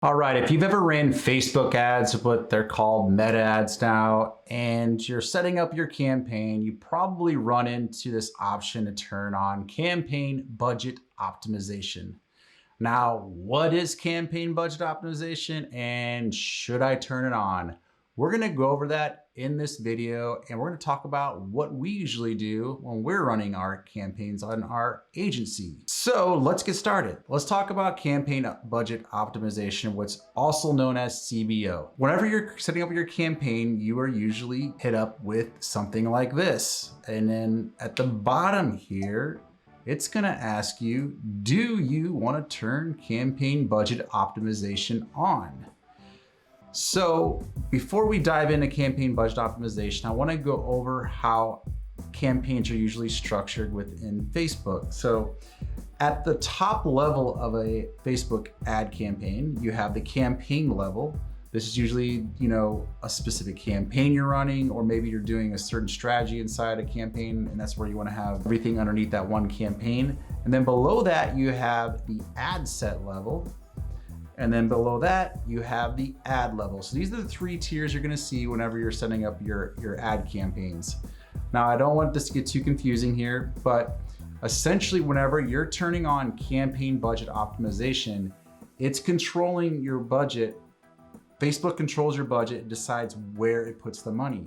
All right, if you've ever ran Facebook ads, what they're called meta ads now, and you're setting up your campaign, you probably run into this option to turn on campaign budget optimization. Now, what is campaign budget optimization and should I turn it on? We're gonna go over that in this video, and we're gonna talk about what we usually do when we're running our campaigns on our agency. So let's get started. Let's talk about campaign budget optimization, what's also known as CBO. Whenever you're setting up your campaign, you are usually hit up with something like this. And then at the bottom here, it's gonna ask you, do you wanna turn campaign budget optimization on? So before we dive into campaign budget optimization, I wanna go over how campaigns are usually structured within Facebook. So at the top level of a Facebook ad campaign, you have the campaign level. This is usually, a specific campaign you're running, or maybe you're doing a certain strategy inside a campaign, and that's where you want to have everything underneath that one campaign. And then below that, you have the ad set level. And then below that, you have the ad level. So these are the three tiers you're going to see whenever you're setting up your ad campaigns. Now, I don't want this to get too confusing here, but essentially, whenever you're turning on campaign budget optimization, it's controlling your budget. Facebook controls your budget and decides where it puts the money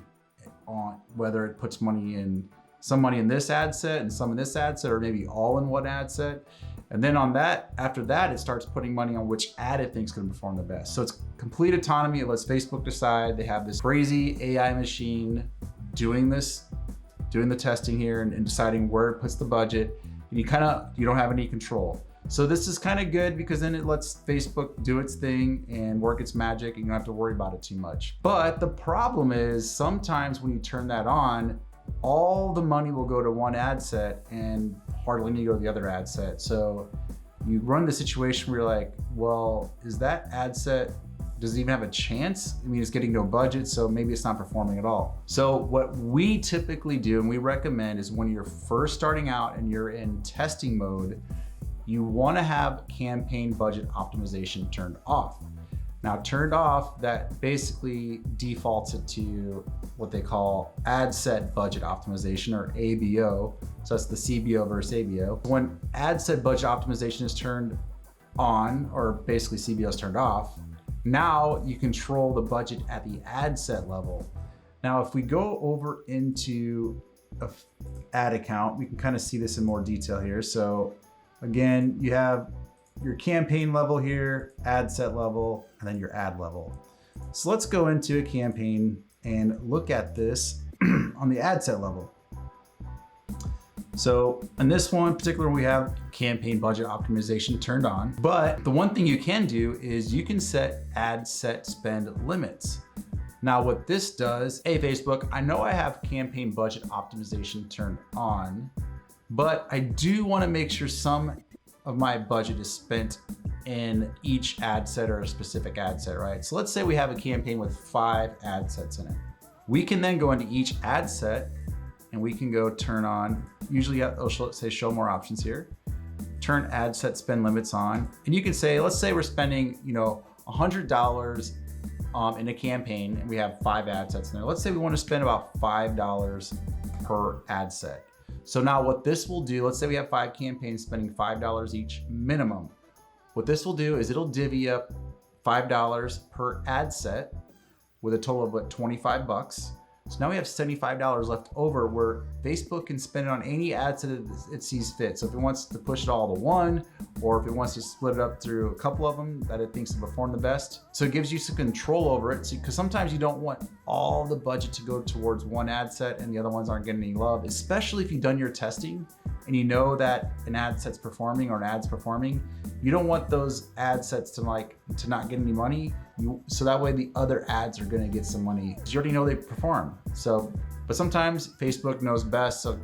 on, whether it puts some money in this ad set and some in this ad set, or maybe all in one ad set. And then after that, it starts putting money on which ad it thinks is going to perform the best. So it's complete autonomy. It lets Facebook decide. They have this crazy AI machine doing the testing here and deciding where it puts the budget. And you don't have any control. So this is kind of good because then it lets Facebook do its thing and work its magic, and you don't have to worry about it too much. But the problem is sometimes when you turn that on, all the money will go to one ad set and hardly any go to the other ad set. So you run the situation where you're like, well, is that ad set, does it even have a chance? I mean, it's getting no budget, so maybe it's not performing at all. So what we typically do and we recommend is when you're first starting out and you're in testing mode, you want to have campaign budget optimization turned off. Now, turned off, that basically defaults it to what they call ad set budget optimization, or ABO. So that's the CBO versus ABO. When ad set budget optimization is turned on, or basically CBO is turned off, now you control the budget at the ad set level. Now, if we go over into an ad account, we can kind of see this in more detail here. So again, you have your campaign level here, ad set level, and then your ad level. So let's go into a campaign and look at this on the ad set level. So in this one in particular, we have campaign budget optimization turned on. But the one thing you can do is you can set ad set spend limits. Now what this does, hey Facebook, I know I have campaign budget optimization turned on, but I do want to make sure some of my budget is spent in each ad set or a specific ad set, right? So let's say we have a campaign with 5 ad sets in it. We can then go into each ad set and we can go turn on, usually it'll say show more options here, turn ad set spend limits on. And you can say, let's say we're spending, $100 in a campaign and we have 5 ad sets in there. Let's say we want to spend about $5 per ad set. So now what this will do, let's say we have 5 campaigns spending $5 each minimum. What this will do is it'll divvy up $5 per ad set with a total of 25 bucks. So now we have $75 left over where Facebook can spend it on any ad set it sees fit. So if it wants to push it all to one, or if it wants to split it up through a couple of them that it thinks will perform the best. So it gives you some control over it. Because sometimes you don't want all the budget to go towards one ad set and the other ones aren't getting any love, especially if you've done your testing and you know that an ad set's performing or an ad's performing. You don't want those ad sets to not get any money. So that way the other ads are gonna get some money. You already know they perform. But sometimes Facebook knows best, so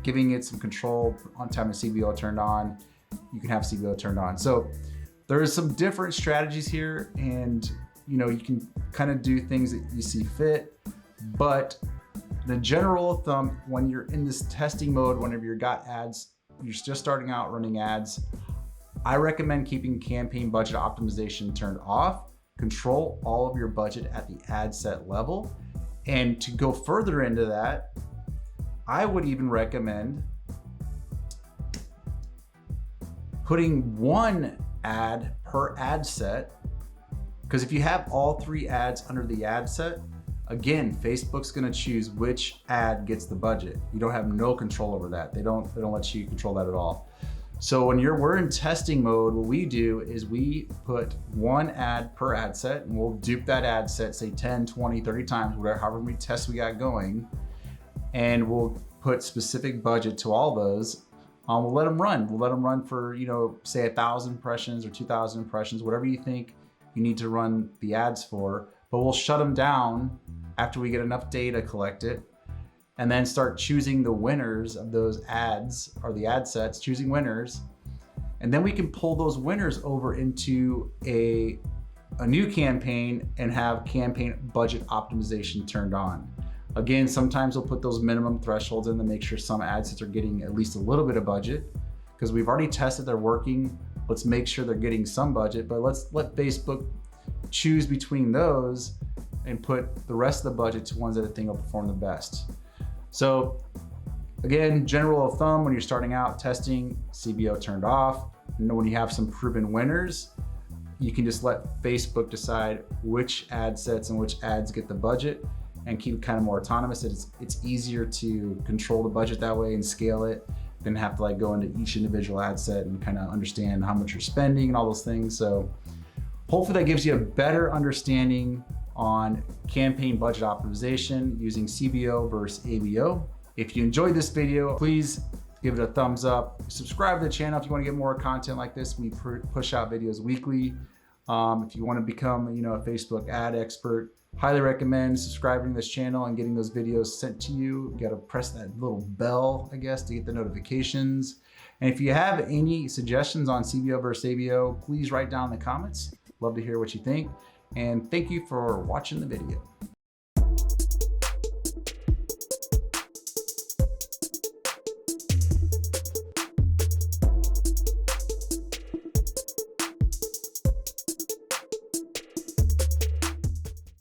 giving it some control on time the CBO turned on, you can have CBO turned on. So there's some different strategies here, and you can kind of do things that you see fit, but the general thumb, when you're in this testing mode, whenever you've got ads, you're just starting out running ads, I recommend keeping campaign budget optimization turned off. Control all of your budget at the ad set level. And to go further into that, I would even recommend putting one ad per ad set, because if you have all 3 ads under the ad set, again, Facebook's gonna choose which ad gets the budget. You don't have no control over that. They don't let you control that at all. So when we're in testing mode, what we do is we put 1 ad per ad set, and we'll dupe that ad set, say 10, 20, 30 times, whatever, however many tests we got going, and we'll put specific budget to all those. We'll let them run. We'll let them run for, say 1,000 impressions or 2,000 impressions, whatever you think you need to run the ads for, but we'll shut them down after we get enough data collected, and then start choosing the winners of those ads, or the ad sets, choosing winners. And then we can pull those winners over into a new campaign and have campaign budget optimization turned on. Again, sometimes we'll put those minimum thresholds in to make sure some ad sets are getting at least a little bit of budget, because we've already tested they're working. Let's make sure they're getting some budget, but let's let Facebook choose between those and put the rest of the budget to ones that I think will perform the best. So again, general rule of thumb, when you're starting out testing, CBO turned off. And when you have some proven winners, you can just let Facebook decide which ad sets and which ads get the budget, and keep it kind of more autonomous. It's easier to control the budget that way and scale it than have to go into each individual ad set and kind of understand how much you're spending and all those things. So hopefully that gives you a better understanding on campaign budget optimization using CBO versus ABO. If you enjoyed this video, please give it a thumbs up. Subscribe to the channel if you want to get more content like this. We push out videos weekly. If you want to become, a Facebook ad expert, highly recommend subscribing to this channel and getting those videos sent to you. You got to press that little bell, I guess, to get the notifications. And if you have any suggestions on CBO versus ABO, please write down in the comments. Love to hear what you think. And thank you for watching the video.